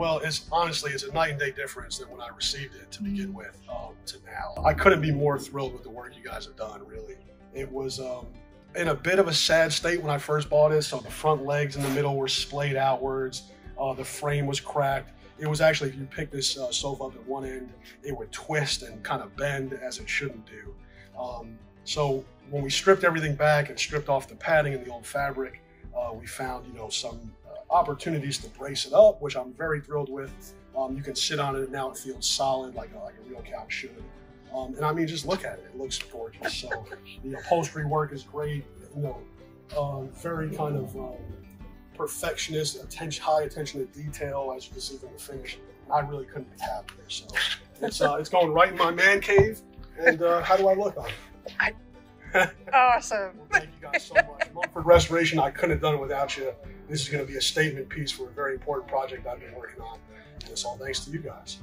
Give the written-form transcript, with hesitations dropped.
Well, it's honestly, it's a night and day difference than when I received it to begin with to now. I couldn't be more thrilled with the work you guys have done, really. It was in a bit of a sad state when I first bought it. So the front legs in the middle were splayed outwards. The frame was cracked. It was actually, if you pick this sofa up at one end, it would twist and kind of bend as it shouldn't do. So when we stripped everything back and stripped off the padding and the old fabric, we found, some opportunities to brace it up, which I'm very thrilled with. You can sit on it and now it feels solid like a real couch should. And I mean, just look at it, it looks gorgeous. So the upholstery work is great, very kind of perfectionist, high attention to detail, as you can see from the finish. I really couldn't be happier. So it's going right in my man cave. And how do I look on it? Awesome. Well, thank you guys so much. Mumford Restoration, I couldn't have done it without you. This is going to be a statement piece for a very important project I've been working on. And it's all thanks to you guys.